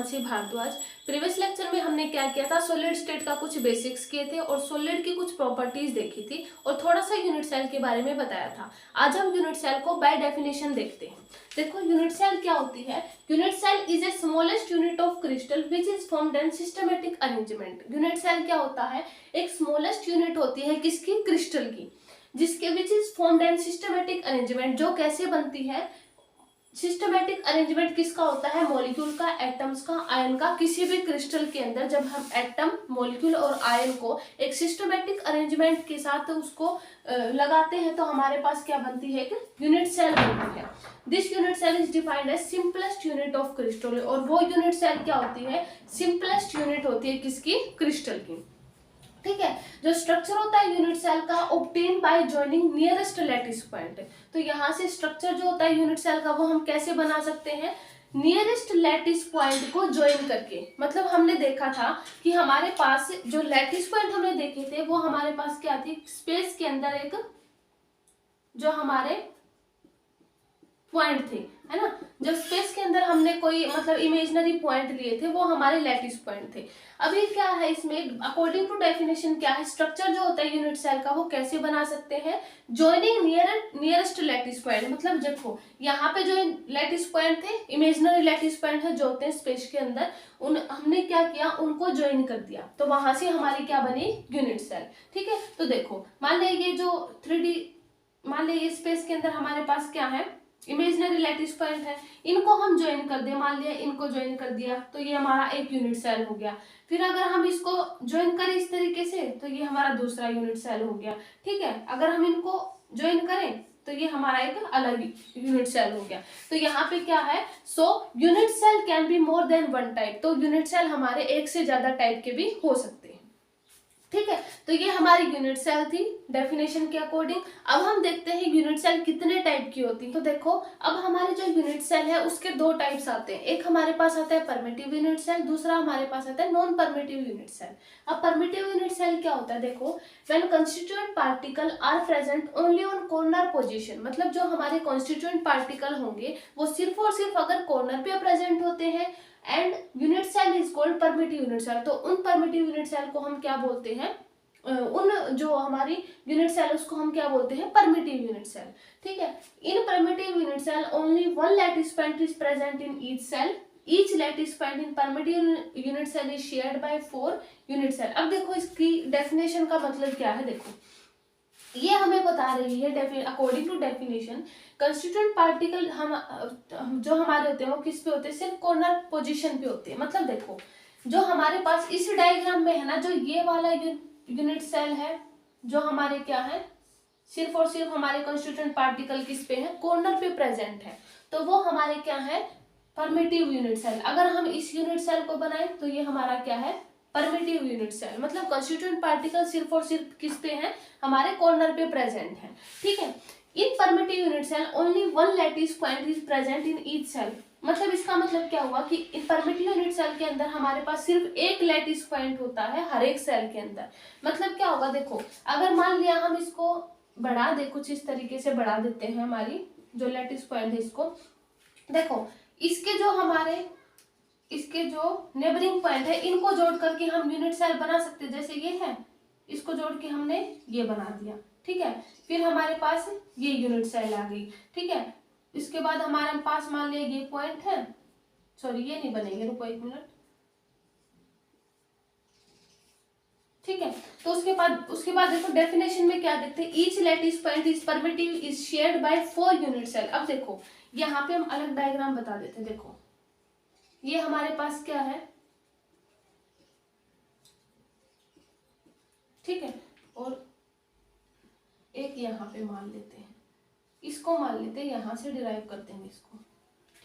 Himanshi Bhardwaj. Previous lecture में हमने क्या किया था, सॉलिड स्टेट का कुछ बेसिक्स किए थे और सॉलिड की कुछ प्रॉपर्टीज देखी थी और थोड़ा सा यूनिट सेल के बारे में बताया था। आज हम यूनिट सेल को बाय डेफिनेशन देखते हैं। देखो यूनिट सेल क्या होती है। Unit cell is a smallest unit of crystal which is formed in systematic arrangement. Unit cell क्या होता है, एक स्मॉलेस्ट यूनिट होती है किसकी, क्रिस्टल की, जिसके विच is formed in systematic arrangement, जो कैसे बनती है। सिस्टमेटिक अरेंजमेंट किसका होता है, मॉलिक्यूल का, एटम्स का, आयन का। किसी भी क्रिस्टल के अंदर जब हम एटम, मॉलिक्यूल और आयन को एक सिस्टमेटिक अरेंजमेंट के साथ उसको लगाते हैं तो हमारे पास क्या बनती है, एक यूनिट सेल बनती है। This unit cell is defined as simplest unit of crystal. और वो यूनिट सेल क्या होती है, सिंपलेस्ट यूनिट होती है किसकी, क्रिस्टल की। ठीक है, जो स्ट्रक्चर होता है यूनिट सेल का, obtain bye joining nearest lattice point. तो यहाँ से स्ट्रक्चर जो होता है यूनिट सेल का वो हम कैसे बना सकते हैं, नियरेस्ट लैटिस पॉइंट को ज्वाइन करके। मतलब हमने देखा था कि हमारे पास जो लैटिस पॉइंट हमने देखे थे वो हमारे पास क्या थी, स्पेस के अंदर एक जो हमारे पॉइंट थे, है ना। जब स्पेस के अंदर हमने कोई मतलब इमेजिनरी पॉइंट लिए थे वो हमारे लैटिस पॉइंट थे। अभी क्या है इसमें, अकॉर्डिंग टू डेफिनेशन क्या है, स्ट्रक्चर जो होता है यूनिट सेल का वो कैसे बना सकते हैं, जॉइनिंग नियरेस्ट लैटिस पॉइंट। मतलब देखो यहाँ पे जो लैटिस पॉइंट थे, इमेजिनरी लैटिस पॉइंट है जो होते हैं स्पेस के अंदर, उन हमने क्या किया, उनको ज्वाइन कर दिया तो वहां से हमारी क्या बनी, यूनिट सेल। ठीक है, तो देखो मान लिया ये जो 3D, मान लिया ये स्पेस के अंदर हमारे पास क्या है, इमेजिनरी लैटिस पॉइंट है, इनको हम ज्वाइन कर दे, मान लिया इनको ज्वाइन कर दिया तो ये हमारा एक यूनिट सेल हो गया। फिर अगर हम इसको ज्वाइन करें इस तरीके से तो ये हमारा दूसरा यूनिट सेल हो गया। ठीक है, अगर हम इनको ज्वाइन करें तो ये हमारा एक अलग यूनिट सेल हो गया। तो यहाँ पे क्या है, so unit cell can be more than one type. तो यूनिट सेल हमारे एक से ज्यादा टाइप के भी हो सकते हैं। ठीक है, तो ये हमारी यूनिट सेल थी डेफिनेशन के अकॉर्डिंग। अब हम देखते हैं यूनिट सेल कितने टाइप की होती है। तो देखो अब हमारे जो यूनिट सेल है उसके दो टाइप्स आते हैं। एक हमारे पास आता है परमिटिव यूनिट सेल, दूसरा हमारे पास आता है नॉन परमिटिव यूनिट सेल। अब परमिटिव यूनिट सेल क्या होता है, देखो when constituent particle are present only on corner position. मतलब जो हमारे कॉन्स्टिट्यूएंट पार्टिकल होंगे वो सिर्फ और सिर्फ अगर कॉर्नर पे प्रेजेंट होते हैं, and unit cell is called primitive unit cell. तो उन परमिटिव यूनिट सेल को हम क्या बोलते हैं, उन जो हमारी यूनिट सेल उसको हम क्या बोलते हैं, परमिटिव यूनिट सेल। ठीक है, in primitive unit cell only one lattice point is present in each cell. Each lattice point in primitive unit cell is shared by 4 unit cell. अब देखो इसकी डेफिनेशन का मतलब क्या है, देखो ये हमें बता रही है according to definition constituent particle हम जो हमारे होते हैं वो किस पे होते हैं, सिर्फ कॉर्नर पोजीशन पे होते हैं। मतलब देखो जो हमारे पास इस डायग्राम में है ना, जो ये वाला यूनिट सेल है जो हमारे क्या है, सिर्फ और सिर्फ हमारे कंस्टिट्यूएंट पार्टिकल किस पे है, कॉर्नर पे प्रेजेंट है, तो वो हमारे क्या है, परमिटिव यूनिट सेल। अगर हम इस यूनिट सेल को बनाए तो ये हमारा क्या है, परमिटिव यूनिट सेल। मतलब कंस्टिट्यूएंट पार्टिकल सिर्फ और सिर्फ किस पे है, हमारे कॉर्नर पे प्रेजेंट है। ठीक है, in primitive unit cell only one lattice point is present in each cell. मतलब इसका मतलब क्या हुआ कि इन परमिटिव यूनिट सेल के अंदर हमारे पास सिर्फ एक लैटिस पॉइंट होता है हर एक सेल के अंदर। मतलब क्या होगा, देखो अगर मान लिया हम इसको बढ़ा दे, कुछ इस तरीके से बढ़ा देते हैं, हमारी जो लैटिस पॉइंट है इसको देखो, इसके जो नेबरिंग पॉइंट है इनको जोड़ करके हम यूनिट सेल बना सकते हैं। जैसे ये है, इसको जोड़ के हमने ये बना दिया। ठीक है, फिर हमारे पास ये यूनिट सेल आ गई। ठीक है, इसके बाद हमारे पास मान लिया ये पॉइंट है, सॉरी ये नहीं बनेंगे, रुको एक मिनट। ठीक है, तो उसके बाद देखो डेफिनेशन में क्या देखते हैं, each lattice point is primitive is shared by 4 unit cell. अब देखो यहाँ पे हम अलग डायग्राम बता देते हैं। देखो ये हमारे पास क्या है, ठीक है, और एक यहाँ पे मान लेते हैं, इसको मान लेते हैं, यहां से डिराइव करते हैं इसको।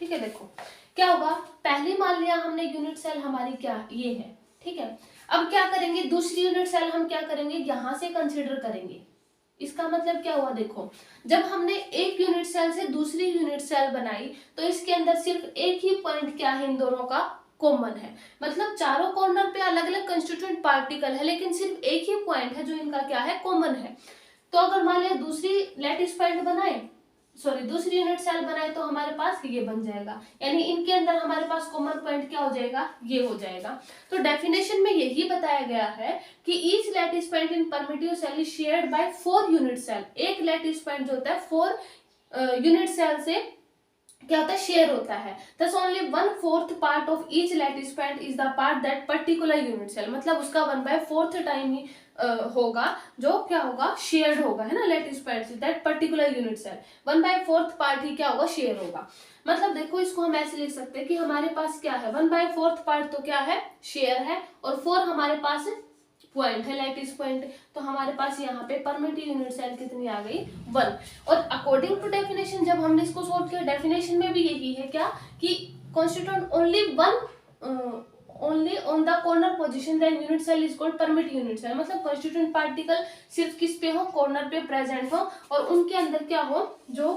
ठीक है, देखो क्या होगा, पहले मान लिया हमने यूनिट सेल हमारी क्या ये है। ठीक है, अब क्या करेंगे, दूसरी यूनिट सेल हम क्या करेंगे, यहां से कंसीडर करेंगे। इसका मतलब क्या हुआ, देखो जब हमने एक यूनिट सेल से दूसरी यूनिट सेल बनाई तो इसके अंदर सिर्फ एक ही पॉइंट क्या है, इन दोनों का कॉमन है। मतलब चारों कॉर्नर पे अलग अलग कंस्टिट्यूएंट पार्टिकल है लेकिन सिर्फ एक ही पॉइंट है जो इनका क्या है, कॉमन है। तो अगर मान लिया दूसरी लैटिस पॉइंट बनाए सॉरी दूसरी यूनिट सेल बनाए तो हमारे पास ये बन जाएगा, यानी इनके अंदर हमारे पास कॉमन पॉइंट क्या हो जाएगा, ये हो जाएगा। तो डेफिनेशन में यही बताया गया है कि each lattice point in primitive cell is shared by 4 unit cell. एक लैटिस पॉइंट जो होता है 4 यूनिट सेल से क्या होता है, शेयर होता है। thus only 1/4 part of each lattice point is the part that particular unit cell, मतलब उसका 1/4 टाइम ही होगा जो क्या होगा, शेयर्ड होगा, है ना, लैटिस पॉइंट से that particular unit cell 1/4 part ही क्या होगा, शेयर होगा। मतलब देखो इसको हम ऐसे लिख सकते हैं कि हमारे पास क्या है, 1/4 पार्ट तो क्या है, शेयर है, और 4 हमारे पास पॉइंट है, लैटिस पॉइंट। तो हमारे पास यहाँ पे परमिटिव यूनिट सेल कितनी आ गई, 1। और अकॉर्डिंग टू डेफिनेशन जब हमने इसको सोल्व किया, डेफिनेशन में भी यही है क्या, कि constituent only on the corner position than unit cell is called primitive unit cell. मतलब कॉन्स्टिट्यूएंट पार्टिकल सिर्फ किस पे हो, कॉर्नर पे प्रेजेंट हो, और उनके अंदर क्या हो, जो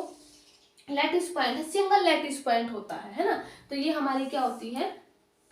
लैटिस पॉइंट है, सिंगल लैटिस पॉइंट होता है ना। तो ये हमारी क्या होती है,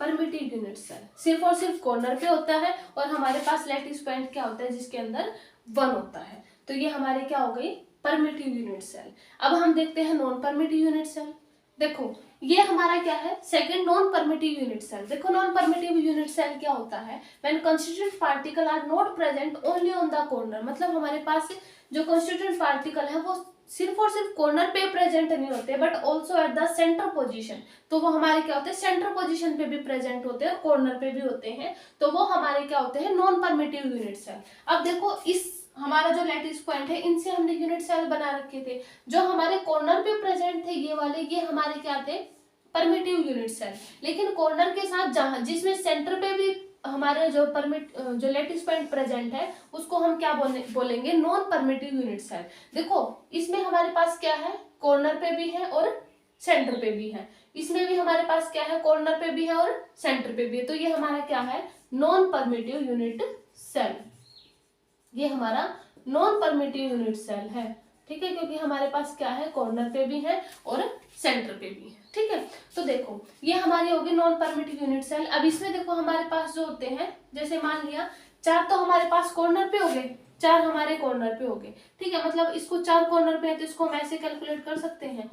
परमिटिव यूनिट सेल, सिर्फ और सिर्फ कॉर्नर पे होता है, और हमारे पास लैटिस पॉइंट क्या होता है, जिसके अंदर 1 होता है। तो ये हमारे क्या हो गई, परमिटिव यूनिट सेल। अब हम देखते हैं नॉन परमिटिव यूनिट सेल। देखो ये हमारा क्या है, second non primitive unit cell. देखो नॉन परमिटिव यूनिट सेल क्या होता है, when constituent particle are not present only on the corner. मतलब हमारे पास जो कंस्टिट्यूएंट पार्टिकल है वो सिर्फ और सिर्फ कॉर्नर पे प्रेजेंट नहीं होते, but also at the centre position. तो वो हमारे क्या होते हैं, सेंटर पोजीशन पे भी प्रेजेंट होते हैं, कॉर्नर पे भी होते हैं। तो वो हमारे क्या होते हैं, नॉन परमिटिव यूनिट सेल। अब देखो इस हमारा जो लैटिस पॉइंट है, इनसे हमने यूनिट सेल बना रखे थे, जो हमारे कॉर्नर पे प्रेजेंट थे ये वाले, ये हमारे क्या थे, परमिटिव यूनिट सेल। लेकिन कॉर्नर के साथ जहां जिसमें सेंटर पे भी हमारे जो लैटिस पॉइंट प्रेजेंट है, उसको हम क्या बोलेंगे, नॉन परमिटिव यूनिट सेल। देखो इसमें हमारे पास क्या है, कॉर्नर पे भी है और सेंटर पे भी है। इसमें भी हमारे पास क्या है, कॉर्नर पे भी है और सेंटर पे भी है। तो ये हमारा क्या है, नॉन परमिटिव यूनिट सेल। ये हमारा नॉन परमिटिव यूनिट सेल है, ठीक है, क्योंकि हमारे पास क्या है, कॉर्नर पे भी है और सेंटर पे भी है। ठीक है, तो देखो ये हमारी होगी नॉन परमिटिव यूनिट सेल। अब इसमें देखो हमारे पास जो होते हैं, जैसे मान लिया 4 तो हमारे पास कॉर्नर पे हो गए, 4 हमारे कॉर्नर पे हो गए, ठीक है। मतलब इसको 4 कॉर्नर पे है तो इसको हम ऐसे कैलकुलेट कर सकते हैं।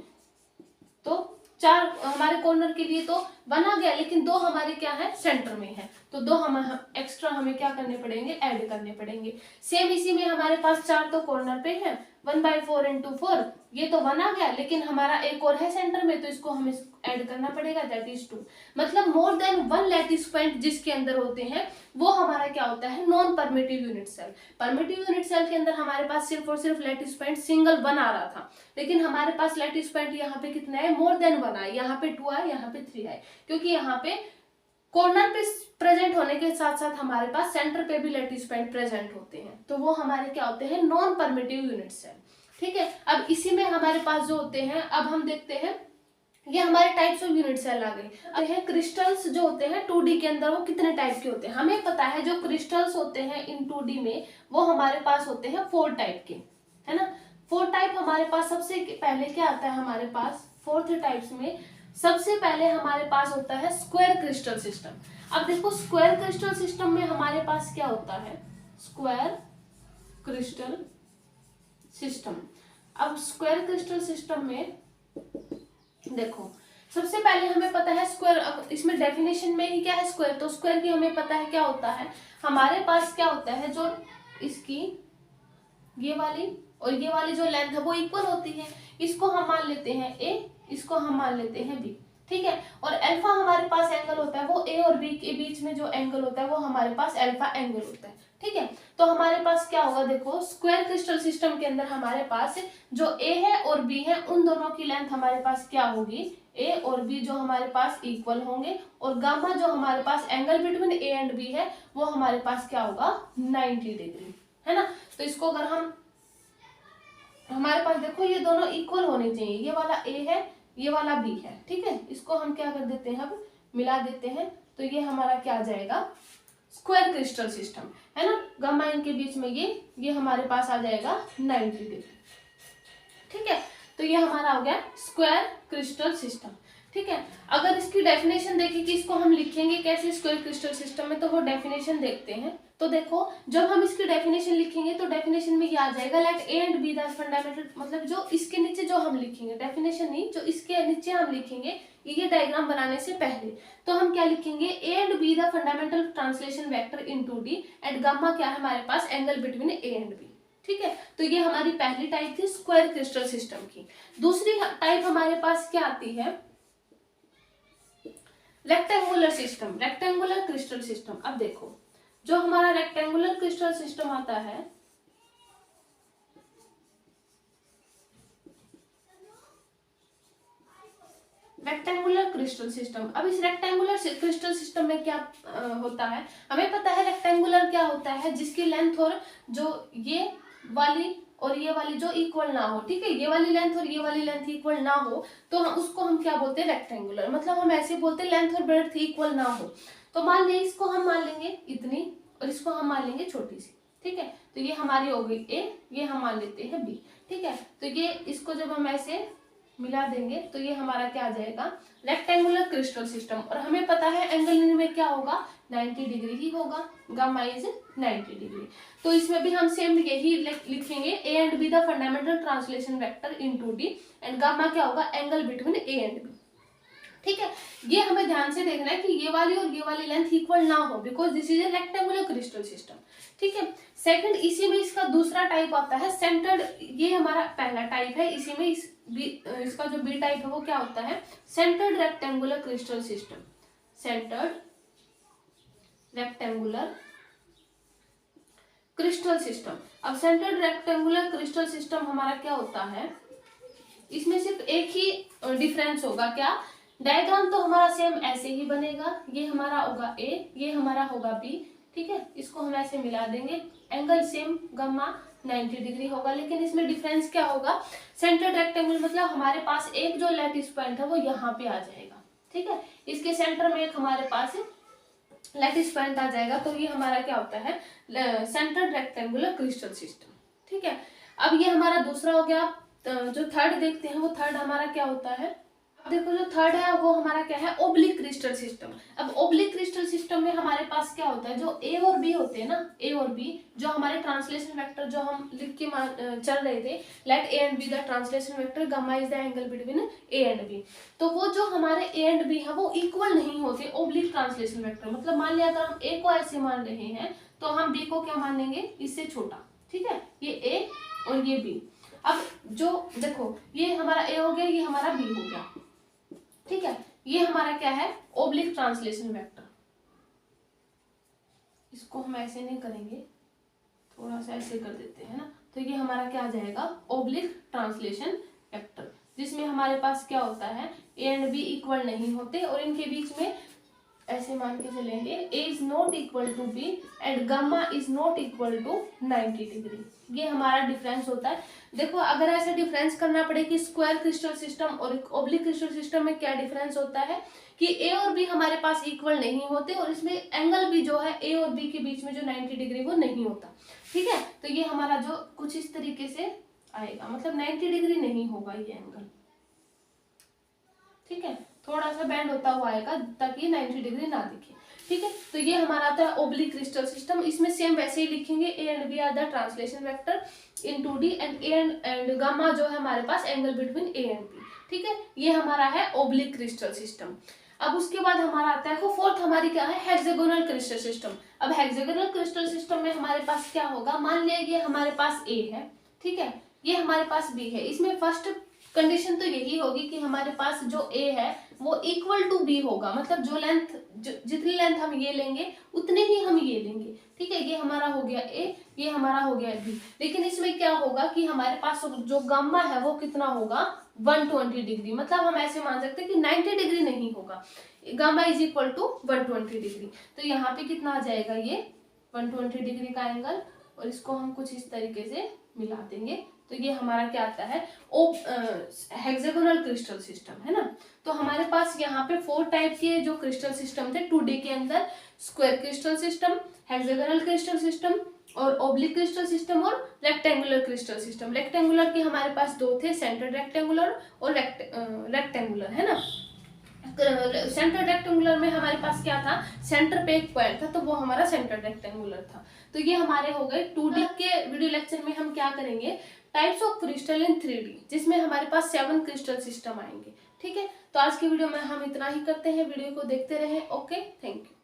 तो 4 हमारे कॉर्नर के लिए तो 1 आ गया, लेकिन 2 हमारे क्या है, सेंटर में है, तो 2 हम एक्स्ट्रा हमें क्या करने पड़ेंगे, ऐड करने पड़ेंगे। सेम इसी में हमारे पास 4 तो कॉर्नर पे है, 1/4 × 4, ये तो 1 आ गया, लेकिन हमारा एक और है सेंटर में, तो इसको हमें ऐड करना पड़ेगा, दैट इज 2। मतलब मोर देन 1 लैटिस पॉइंट जिसके अंदर होते हैं, वो हमारा क्या होता है, non primitive unit cell. Primitive unit cell के अंदर हमारे पास सिर्फ और सिर्फ लैटिस पॉइंट सिंगल 1 आ रहा था, लेकिन हमारे पास लैटिस पॉइंट यहाँ पे कितना है, मोर देन 1 आए, यहाँ पे 2 आए, यहाँ पे 3 आए, क्योंकि यहाँ पे कॉर्नर पे प्रेजेंट होने के साथ साथ हमारे पास सेंटर पे भी लैटिस पॉइंट प्रेजेंट होते हैं, तो वो हमारे क्या होते हैं, नॉन परमिटिव यूनिट सेल। ठीक है, अब इसी में हमारे पास जो होते हैं, अब हम देखते हैं, ये हमारे टाइप्स ऑफ यूनिट सेल आ गए। अब है क्रिस्टल्स जो होते हैं 2D के अंदर, वो कितने टाइप के होते हैं, हमें पता है जो क्रिस्टल्स होते हैं इन 2D में, वो हमारे पास होते हैं 4 टाइप के, है ना। 4 टाइप हमारे पास, सबसे पहले क्या आता है हमारे पास, 4th टाइप्स में सबसे पहले हमारे पास होता है स्क्वायर क्रिस्टल सिस्टम। अब देखो स्क्वायर क्रिस्टल सिस्टम में हमारे पास क्या होता है, स्क्वायर क्रिस्टल सिस्टम। अब स्क्वायर क्रिस्टल सिस्टम में देखो सबसे पहले हमें पता है स्क्वायर, इसमें डेफिनेशन में ही क्या है, स्क्वायर, तो स्क्वायर की हमें पता है क्या होता है, हमारे पास क्या होता है, जो इसकी ये वाली और ये वाली जो लेंथ है वो इक्वल होती है। इसको हम मान लेते हैं ए, इसको हम मान लेते हैं बी, ठीक है। और अल्फा हमारे पास एंगल होता है, वो ए और बी के बीच में जो एंगल होता है वो हमारे पास अल्फा एंगल होता है, ठीक है। तो हमारे पास क्या होगा, देखो स्क्वायर क्रिस्टल सिस्टम के अंदर हमारे पास जो ए है और बी है, उन दोनों की लेंथ हमारे पास क्या होगी, ए और बी जो हमारे पास इक्वल होंगे, और गामा जो हमारे पास angle between A and B है, वो हमारे पास क्या होगा, 90 डिग्री, है ना। तो इसको अगर हम, हमारे पास देखो ये दोनों इक्वल होने चाहिए, ये वाला ए है, ये वाला बी है, ठीक है। इसको हम क्या कर देते हैं, अब मिला देते हैं, तो ये हमारा क्या आ जाएगा, स्क्वायर क्रिस्टल सिस्टम, है ना। गामा इनके बीच में ये हमारे पास आ जाएगा 90 डिग्री, ठीक है। तो ये हमारा हो गया स्क्वायर क्रिस्टल सिस्टम। ठीक है। अगर इसकी डेफिनेशन देखें कि इसको हम लिखेंगे कैसे स्क्वायर क्रिस्टल सिस्टम में, तो वो डेफिनेशन देखते हैं। तो देखो, जब हम इसकी डेफिनेशन लिखेंगे तो डेफिनेशन में क्या आ जाएगा, let A and B the fundamental, मतलब जो इसके नीचे जो हम लिखेंगे, डेफिनेशन नहीं, जो इसके नीचे हम लिखेंगे ये डायग्राम बनाने से पहले, तो हम क्या लिखेंगे, A and B the fundamental translation vector into D and gamma क्या है हमारे पास, angle between A and B. ठीक है, तो ये हमारी पहली टाइप थी स्क्वायर क्रिस्टल सिस्टम की। दूसरी टाइप हमारे पास क्या आती है, rectangular system, rectangular crystal system. अब देखो, जो हमारा रेक्टेंगुलर क्रिस्टल सिस्टम आता है, रेक्टेंगुलर क्रिस्टल सिस्टम, अब इस रेक्टेंगुलर क्रिस्टल सिस्टम में क्या होता है, हमें पता है रेक्टेंगुलर क्या होता है, जिसकी लेंथ और जो ये वाली और ये वाली जो इक्वल ना हो। ठीक है, ये वाली लेंथ और ये वाली लेंथ इक्वल ना हो तो उसको हम क्या बोलते हैं, रेक्टेंगुलर। मतलब हम ऐसे बोलते हैं लेंथ और ब्रेड्थ इक्वल ना हो। तो मान लिया इसको हम मान लेंगे इतनी और इसको हम मान लेंगे छोटी सी। ठीक है, तो ये हमारी हो गई ए, ये हम मान लेते हैं बी। ठीक है, तो ये इसको जब हम ऐसे मिला देंगे तो ये हमारा क्या आ जाएगा, रेक्टेंगुलर क्रिस्टल सिस्टम। और हमें पता है एंगल में क्या होगा, 90 डिग्री ही होगा, गामा इज 90 डिग्री। तो इसमें भी हम सेम यही लिखेंगे, A and B the fundamental translation vector into D and gamma क्या होगा, angle between A and B. ठीक है, ये हमें ध्यान से देखना है कि ये वाली और ये वाली लेंथ इक्वल ना हो, because this is a rectangular crystal system. ठीक है, सेकंड, इसी में इसका दूसरा टाइप आता है सेंटर्ड, ये हमारा पहला टाइप है। इसी में इसका जो बी टाइप है वो क्या होता है, centred rectangular crystal system, centred rectangular crystal system. अब सेंटर्ड रेक्टेंगुलर क्रिस्टल सिस्टम हमारा क्या होता है, इसमें सिर्फ एक ही डिफरेंस होगा, क्या, डायग्राम तो हमारा सेम ऐसे ही बनेगा, ये हमारा होगा ए, ये हमारा होगा बी। ठीक है, इसको हम ऐसे मिला देंगे, एंगल सेम गामा 90 डिग्री होगा, लेकिन इसमें डिफरेंस क्या होगा, सेंटर्ड रेक्टेंगुलर मतलब हमारे पास एक जो लैटिस पॉइंट है वो यहाँ पे आ जाएगा। ठीक है, इसके सेंटर में एक हमारे पास लैटिस पॉइंट आ जाएगा, तो ये हमारा क्या होता है, सेंटर्ड रेक्टेंगुलर क्रिस्टल सिस्टम। ठीक है, अब ये हमारा दूसरा हो गया। जो थर्ड देखते हैं, वो थर्ड हमारा क्या होता है, अब देखो जो थर्ड है वो हमारा क्या है, ओब्लिक क्रिस्टल सिस्टम। अब ओब्लिक क्रिस्टल सिस्टम में हमारे पास क्या होता है, जो ए और बी होते हैं ना, ए और बी जो हमारे ट्रांसलेशन वेक्टर जो हम लिख के चल रहे थे, let A and B the translation vector, gamma is the angle between A and B. तो वो जो हमारे ए एंड बी है वो इक्वल नहीं होते ओब्लिक ट्रांसलेशन वेक्टर। मतलब मान लिया अगर हम ए को ऐसे मान रहे हैं तो हम बी को क्या मान लेंगे, इससे छोटा। ठीक है, ये ए और ये बी। अब जो देखो, ये हमारा ए हो गया, ये हमारा बी हो गया। ठीक है, ये हमारा क्या है, ओब्लिक ट्रांसलेशन वेक्टर। इसको हम ऐसे नहीं करेंगे, थोड़ा सा ऐसे कर देते हैं ना, तो ये हमारा क्या आ जाएगा, ओब्लिक ट्रांसलेशन वेक्टर, जिसमें हमारे पास क्या होता है, ए एंड बी इक्वल नहीं होते और इनके बीच में ऐसे मान के चलेंगे, A is not equal to B and gamma is not equal to 90 degree. ये हमारा डिफरेंस होता है। देखो, अगर ऐसा डिफरेंस करना पड़े कि स्क्वायर क्रिस्टल सिस्टम और ओब्लिक क्रिस्टल सिस्टम में क्या डिफरेंस होता है, कि ए और बी हमारे पास इक्वल नहीं होते और इसमें एंगल भी जो है ए और बी के बीच में जो 90 डिग्री वो नहीं होता। ठीक है, तो ये हमारा जो कुछ इस तरीके से आएगा, मतलब 90 डिग्री नहीं होगा ये एंगल। ठीक है, थोड़ा सा बैंड होता हुआ आएगा ताकि 90 डिग्री ना दिखे। ठीक है, तो ये हमारा आता है ओब्लिक क्रिस्टल सिस्टम। इसमें सेम वैसे ही लिखेंगे, A and B are the translation vector in 2D and A and gamma जो है हमारे पास angle between A and B. ठीक है, ये हमारा है ओब्लिक क्रिस्टल सिस्टम। अब उसके बाद हमारा आता है फोर्थ, हमारी क्या है, हेक्सागोनल क्रिस्टल सिस्टम। अब हेक्सागोनल क्रिस्टल सिस्टम में हमारे पास क्या होगा, मान लिया ये हमारे पास ए है, ठीक है, ये हमारे पास बी है। इसमें फर्स्ट कंडीशन तो यही होगी कि हमारे पास जो ए है वो इक्वल टू बी होगा, मतलब जो लेंथ जितनी लेंथ हम ये लेंगे उतने ही हम ये लेंगे। ठीक है, ये हमारा हो गया ए, ये हमारा हो गया बी। लेकिन इसमें क्या होगा कि हमारे पास जो गामा है वो कितना होगा, 120 डिग्री। मतलब हम ऐसे मान सकते हैं कि 90 डिग्री नहीं होगा, gamma is equal to 120 degree. तो यहाँ पे कितना आ जाएगा, ये 120 डिग्री का एंगल, और इसको हम कुछ इस तरीके से मिला देंगे तो ये हमारा क्या आता है, हेक्सागोनल क्रिस्टल सिस्टम है ना। तो हमारे पास यहाँ पे 4 टाइप के जो क्रिस्टल सिस्टम थे 2D के अंदर, square crystal system, hexagonal crystal system और ओब्लिक क्रिस्टल सिस्टम और रेक्टेंगुलर क्रिस्टल सिस्टम। रेक्टेंगुलर के हमारे पास 2 थे, सेंटर्ड रेक्टेंगुलर और रेक्टेंगुलर है ना। सेंटर रेक्टेंगुलर में हमारे पास क्या था, सेंटर पे एक पॉइंट था, तो वो हमारा सेंटर रेक्टेंगुलर था। तो ये हमारे हो गए 2D के वीडियो लेक्चर में हम क्या करेंगे, types of crystal in 3D, जिसमें हमारे पास 7 क्रिस्टल सिस्टम आएंगे। ठीक है, तो आज की वीडियो में हम इतना ही करते हैं, वीडियो को देखते रहें। Okay, thank you.